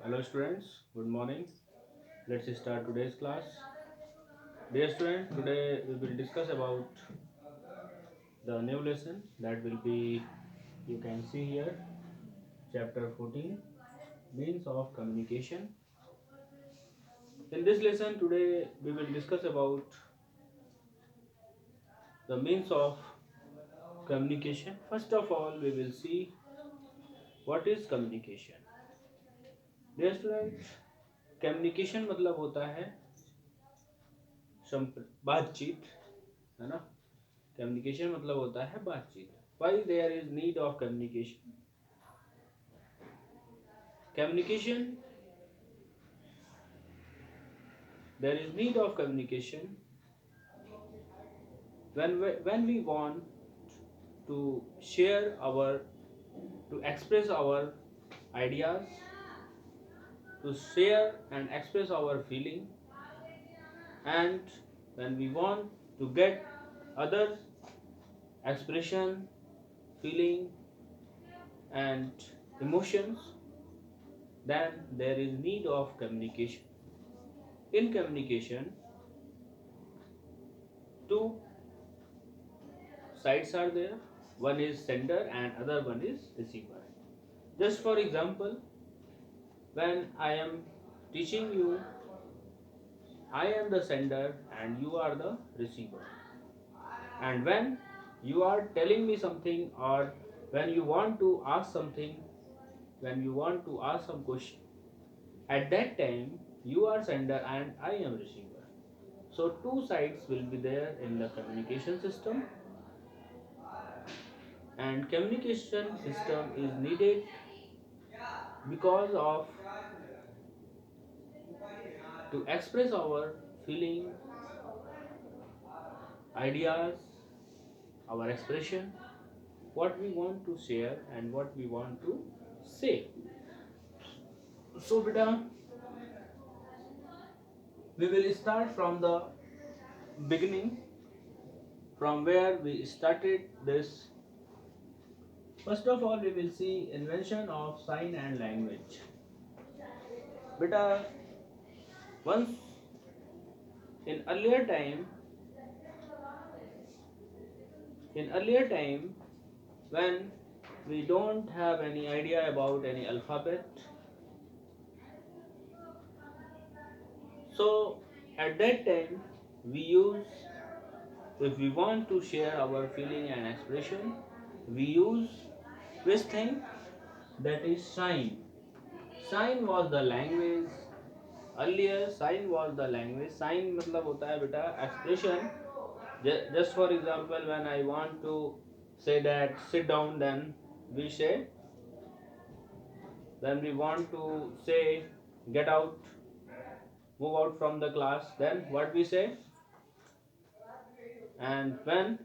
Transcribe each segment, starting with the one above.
Hello students, good morning. Let's start today's class. Dear student, today we will discuss about the new lesson that will be, you can see here, chapter 14, means of communication. In this lesson today we will discuss about the means of communication. First of all, we will see what is communication. Dear student, communication मतलब होता है बातचीत, है ना। Communication मतलब होता है बातचीत. Why there is need of communication. Communication, there is need of communication when we want to share our, to express our ideas, to share and express our feeling, and when we want to get others expression, feeling and emotions, then there is need of communication. In communication, two sides are there. One is sender and other one is receiver. Just for example, when I am teaching you, I am the sender and you are the receiver. And when you are telling me something, or when you want to ask something, when you want to ask some question, at that time you are sender and I am receiver. So two sides will be there in the communication system, and communication system is needed because of to express our feeling, ideas, our expression, what we want to share and what we want to say. So beta, we will start from the beginning, from where we started this. First of all, we will see invention of sign and language. Beta, once in earlier time, in earlier time, when we don't have any idea about any alphabet, so at that time we use, if we want to share our feeling and expression, we use this thing, that is sign. Sign was the language. Earlier sign was the language. Sign मतलब होता है बेटा expression. Just for example, when I want to say that sit down, then we say. When we want to say get out, move out from the class, then what we say. And when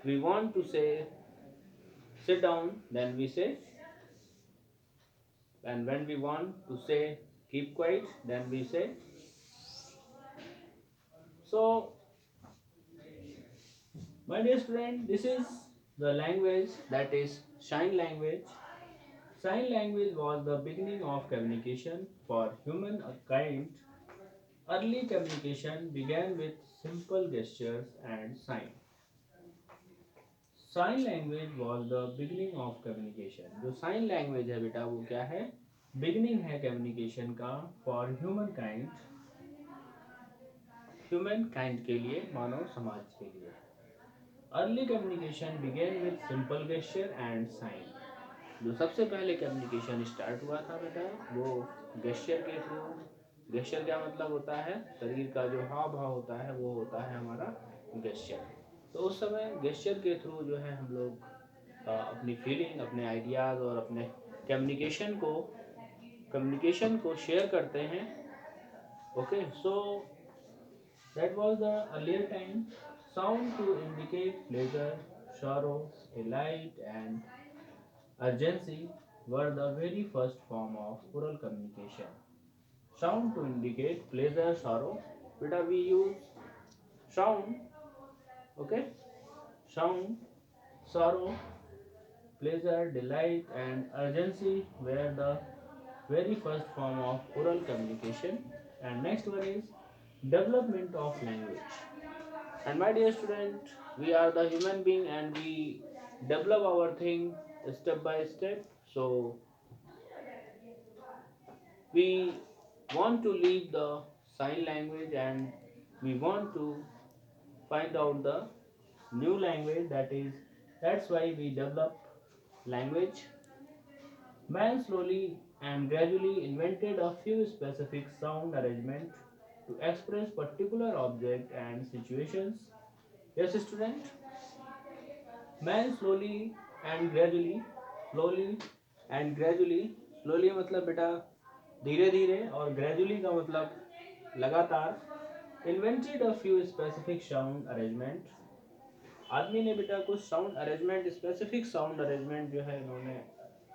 we want to say sit down, then we say. And when we want to say keep quiet, then we say. So my dear student, this is the language, that is sign language. Sign language was the beginning of communication for humankind. Early communication began with simple gestures and signs. Sign language was the beginning of communication. जो sign language है बेटा, वो क्या है? Beginning है communication का for human kind, human kind के लिए, मानव समाज के लिए. Early communication began with simple gesture and sign. जो सबसे पहले कम्युनिकेशन स्टार्ट हुआ था बेटा, वो गेस्चर के थ्रू. गेस्चर क्या मतलब होता है? शरीर का जो हाव भाव होता है वो होता है हमारा गेस्चर. तो उस समय गेस्चर के थ्रू जो है हम लोग अपनी फीलिंग, अपने आइडियाज़ और अपने कम्युनिकेशन को शेयर करते हैं. Okay, so that was the earlier time. Sound to indicate pleasure, sorrow, delight and urgency were the very first form of oral communication. Sound to indicate pleasure, sorrow. Beta, we use sound. Okay, sound, sorrow, pleasure, delight, and urgency were the very first form of oral communication. And next one is development of language. And my dear student, we are the human being and we develop our thing step by step. So we want to leave the sign language and we want to find out the new language, that's why we develop language. Man slowly and gradually invented a few specific sound arrangement to express particular object and situations. Yes, student. Man slowly and gradually, slowly मतलब बेटा धीरे धीरे और gradually का मतलब लगातार, invented a few specific sound arrangement. आदमी ने बेटा कुछ sound arrangement, specific sound arrangement जो है इन्होंने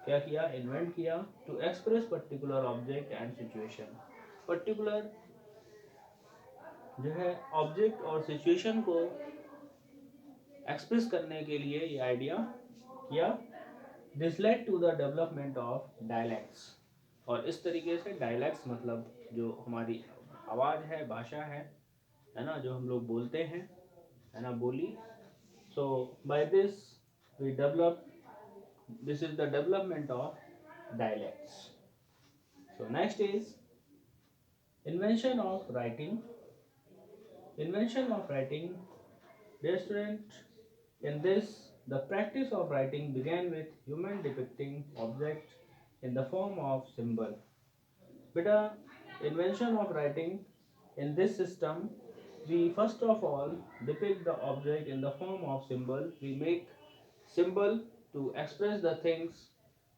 क्या किया, इन्वेंट किया to express particular object and situation. Particular जो है ऑब्जेक्ट और सिचुएशन को एक्सप्रेस करने के लिए ये आइडिया किया। This led to the development of dialects. और इस तरीके से डायलैक्ट्स मतलब जो हमारी आवाज़ है, भाषा है ना, जो हम लोग बोलते हैं, है ना, बोली। So by this we develop, this is the development of dialects. So next is invention of writing. Invention of writing, dear student, in this the practice of writing began with human depicting object in the form of symbol. Beta, invention of writing, in this system we first of all depict the object in the form of symbol. We make symbol to express the things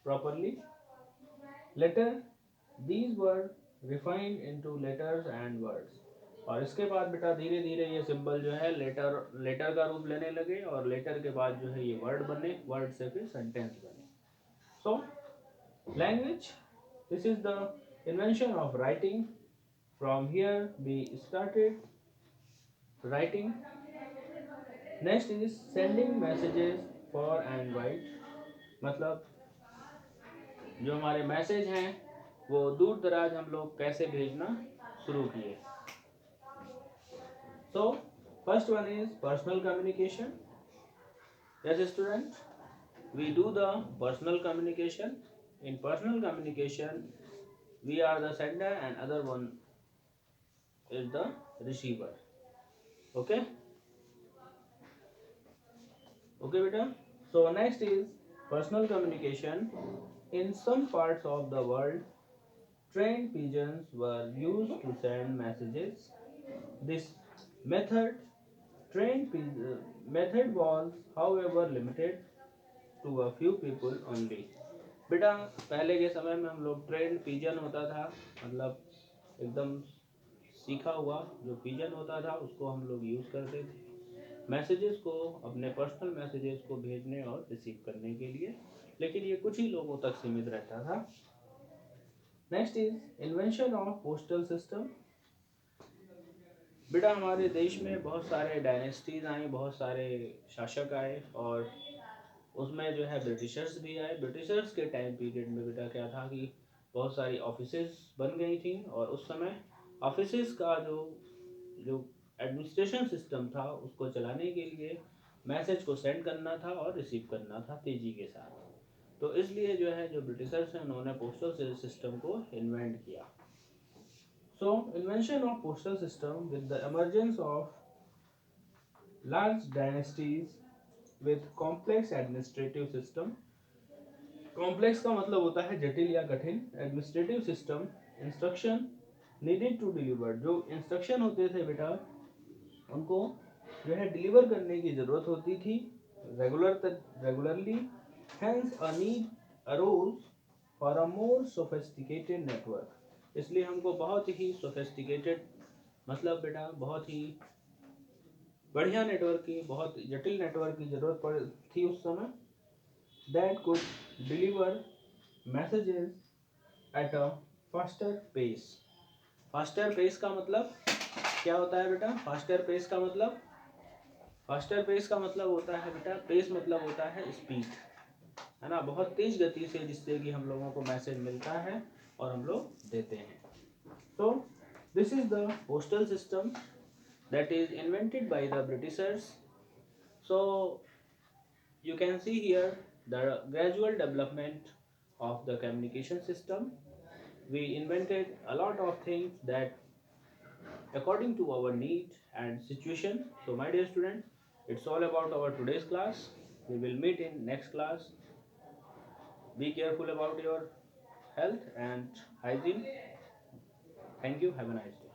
properly. Later these were refined into letters and words. और इसके बाद बेटा धीरे धीरे ये symbol जो है letter का रूप लेने लगे और लेटर के बाद जो है ये वर्ड बने, वर्ड से फिर सेंटेंस बने। So language, this is the invention of writing. From here we started writing. Next is sending messages for and wide. मतलब जो हमारे मैसेज हैं वो दूर दराज हम लोग कैसे भेजना शुरू किए। So first one is personal communication. Yes student, we do the personal communication. In personal communication we are the sender and other one is the receiver. Okay beta. So next is personal communication. In some parts of the world trained pigeons were used to send messages. This method method was however limited to a few people only. बेटा पहले के समय में हम लोग trend pigeon होता था, मतलब एकदम सीखा हुआ जो पिजन होता था उसको हम लोग यूज़ करते थे मैसेजेस को, अपने पर्सनल मैसेजेस को भेजने और रिसीव करने के लिए, लेकिन ये कुछ ही लोगों तक सीमित रहता था। Next is invention of postal system. बेटा हमारे देश में बहुत सारे डायनेस्टीज आई, बहुत सारे शासक आए और उसमें जो है ब्रिटिशर्स भी आए। ब्रिटिशर्स के टाइम पीरियड में बेटा क्या था कि बहुत सारी ऑफिसेज बन गई थी और उस समय ऑफिसेज का जो एडमिनिस्ट्रेशन सिस्टम था उसको चलाने के लिए मैसेज को सेंड करना था और रिसीव करना था तेज़ी के साथ। तो इसलिए जो है जो ब्रिटिशर्स हैं उन्होंने पोस्टल सिस्टम को इन्वेंट किया। So invention of postal system with the emergence of large dynasties with complex administrative system. Complex का मतलब होता है जटिल या कठिन। Administrative system, instruction needed to deliver, जो इंस्ट्रक्शन होते थे बेटा उनको जो है डिलीवर करने की ज़रूरत होती थी regularly. Hence a need arose for a more sophisticated network. इसलिए हमको बहुत ही सोफिस्टिकेटेड मतलब बेटा बहुत ही बढ़िया नेटवर्क की, बहुत जटिल नेटवर्क की ज़रूरत पड़ थी उस समय। That could deliver messages at a faster pace. Faster pace का मतलब क्या होता है बेटा? फास्टर पेस का मतलब होता है बेटा, पेस मतलब होता है स्पीड, है ना, बहुत तेज़ गति से जिससे कि हम लोगों को मैसेज मिलता है और हम लोग देते हैं. So this is the postal system that is invented by the Britishers. So you can see here the gradual development of the communication system. We invented a lot of things that according to our need and situation. So my dear student, it's all about our today's class. We will meet in next class. Be careful about your health and hygiene. Thank you. Have a nice day.